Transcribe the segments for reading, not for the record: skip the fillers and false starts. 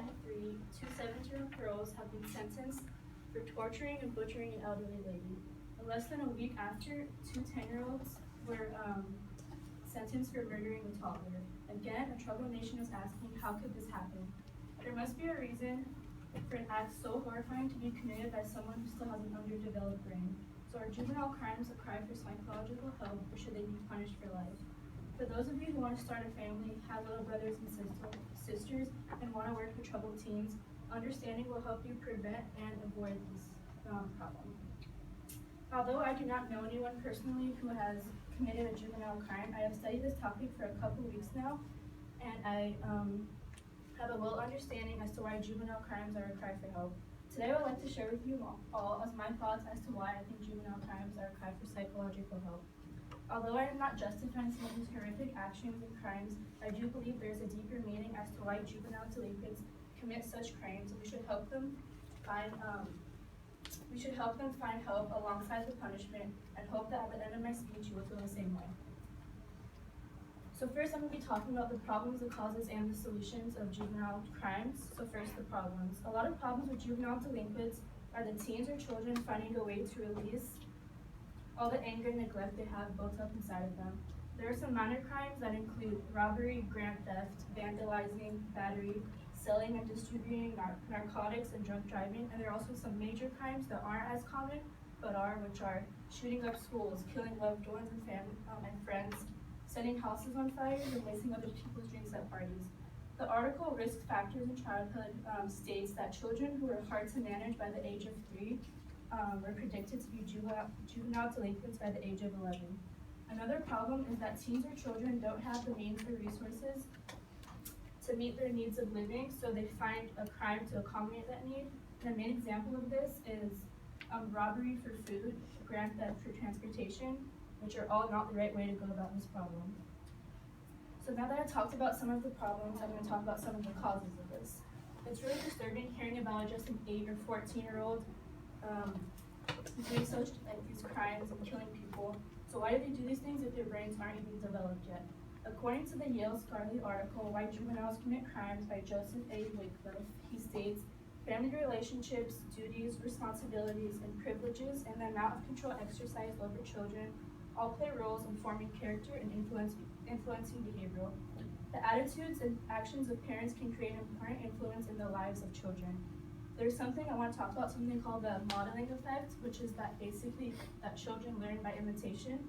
2023, two 17-year-old girls have been sentenced for torturing and butchering an elderly lady. And less than a week after, two 10-year-olds were sentenced for murdering a toddler. Again, a troubled nation is asking, how could this happen? There must be a reason for an act so horrifying to be committed by someone who still has an underdeveloped brain. So are juvenile crimes a cry for psychological help, or should they be punished for life? For those of you who want to start a family, have little brothers and sisters, and want to work with troubled teens, understanding will help you prevent and avoid this problem. Although I do not know anyone personally who has committed a juvenile crime, I have studied this topic for a couple weeks now, and I have a little understanding as to why juvenile crimes are a cry for help. Today I would like to share with you all as my thoughts as to why I think juvenile crimes are a cry for psychological help. Although I am not justifying some of these horrific actions and crimes, I do believe there is a deeper meaning as to why juvenile delinquents commit such crimes, and we should help them find help alongside the punishment, and hope that at the end of my speech you will feel the same way. So first I'm going to be talking about the problems, the causes, and the solutions of juvenile crimes. So first, the problems. A lot of problems with juvenile delinquents are the teens or children finding a way to release all the anger and neglect they have built up inside of them. There are some minor crimes that include robbery, grand theft, vandalizing, battery, selling and distributing narcotics, and drunk driving. And there are also some major crimes that aren't as common, which are shooting up schools, killing loved ones and friends, setting houses on fire, and wasting other people's drinks at parties. The article Risk Factors in Childhood states that children who are hard to manage by the age of 3 were predicted to be juvenile delinquents by the age of 11. Another problem is that teens or children don't have the means or resources to meet their needs of living, so they find a crime to accommodate that need. And a main example of this is robbery for food, grand theft for transportation, which are all not the right way to go about this problem. So now that I've talked about some of the problems, I'm going to talk about some of the causes of this. It's really disturbing hearing about just an 8 or 14-year-old doing such these crimes and killing people. So why do they do these things if their brains aren't even developed yet? According to the Yale Scholarly article, Why Juveniles Commit Crimes by Joseph A. Wycliffe, he states, family relationships, duties, responsibilities, and privileges, and the amount of control exercised over children all play roles in forming character and influencing behavior. The attitudes and actions of parents can create an important influence in the lives of children. There's something I want to talk about, something called the modeling effect, which is that basically that children learn by imitation.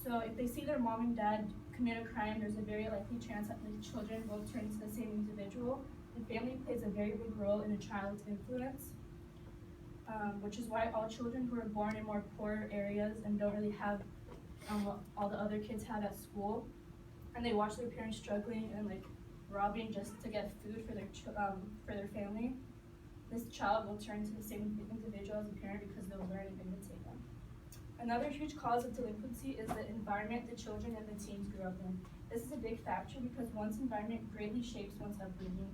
So if they see their mom and dad commit a crime, there's a very likely chance that the children will turn into the same individual. And family plays a very big role in a child's influence, which is why all children who are born in more poor areas and don't really have what all the other kids have at school, and they watch their parents struggling and robbing just to get food for their family, this child will turn to the same individual as a parent because they'll learn and imitate them. Another huge cause of delinquency is the environment the children and the teens grew up in. This is a big factor because one's environment greatly shapes one's upbringing.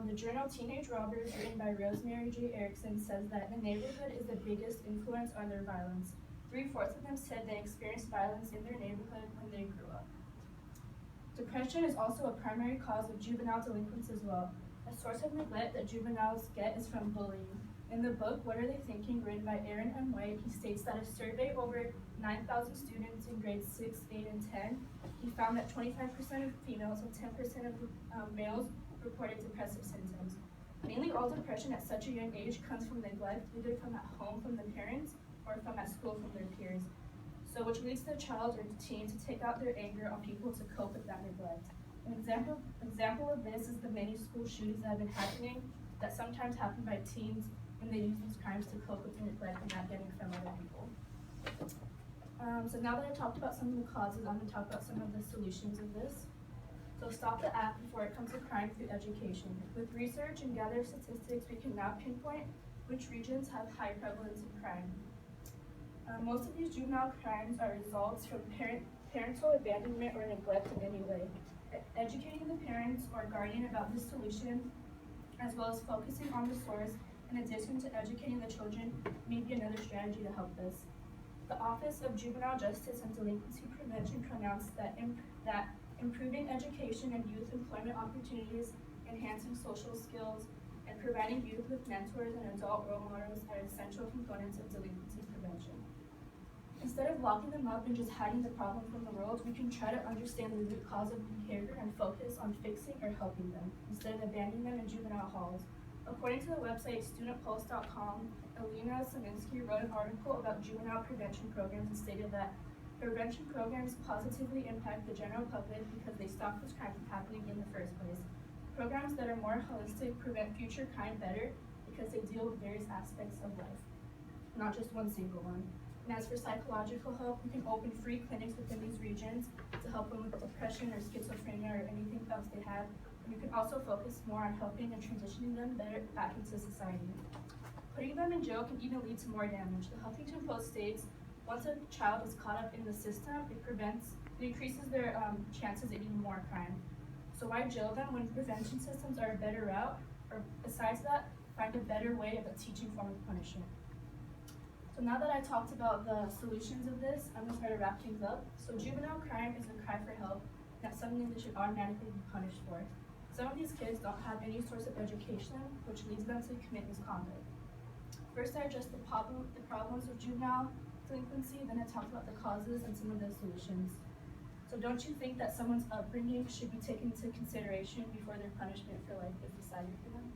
The journal Teenage Robbers, written by Rosemary J. Erickson, says that the neighborhood is the biggest influence on their violence. 3/4 of them said they experienced violence in their neighborhood when they grew up. Depression is also a primary cause of juvenile delinquents as well. A source of neglect that juveniles get is from bullying. In the book, What Are They Thinking?, written by Aaron M. White, he states that a survey over 9,000 students in grades 6, 8, and 10, he found that 25% of females and 10% of males reported depressive symptoms. Mainly all depression at such a young age comes from neglect, either from at home from the parents or from at school from their peers. So which leads the child or teen to take out their anger on people to cope with that neglect. An example of this is the many school shootings that have been happening that sometimes happen by teens when they use these crimes to cope with the neglect and not getting from other people. So now that I've talked about some of the causes, I'm going to talk about some of the solutions of this. So stop the act before it comes to crime through education. With research and gathered statistics, we can now pinpoint which regions have high prevalence of crime. Most of these juvenile crimes are results from parental abandonment or neglect in any way. Educating the parents or guardian about this solution, as well as focusing on the source, in addition to educating the children, may be another strategy to help this. The Office of Juvenile Justice and Delinquency Prevention pronounced that improving education and youth employment opportunities enhancing social skills, and providing youth with mentors and adult role models are essential components of delinquency prevention. Instead of locking them up and just hiding the problem from the world, we can try to understand the root cause of the behavior and focus on fixing or helping them, instead of abandoning them in juvenile halls. According to the website studentpulse.com, Alina Saminsky wrote an article about juvenile prevention programs and stated that prevention programs positively impact the general public because they stop this crime from happening in the first place. Programs that are more holistic prevent future crime better because they deal with various aspects of life, not just one single one. And as for psychological help, we can open free clinics within these regions to help them with depression or schizophrenia or anything else they have. And we can also focus more on helping and transitioning them better back into society. Putting them in jail can even lead to more damage. The Huffington Post states, once a child is caught up in the system, it increases their chances of even more crime. So why jail them when prevention systems are a better route? Or besides that, find a better way of a teaching form of punishment. So now that I talked about the solutions of this, I'm going to try to wrap things up. So juvenile crime is a cry for help, and that's something they should automatically be punished for. Some of these kids don't have any source of education, which leads them to commit misconduct. First, I addressed the problems of juvenile delinquency, then I talked about the causes and some of the solutions. So don't you think that someone's upbringing should be taken into consideration before their punishment for life is decided for them?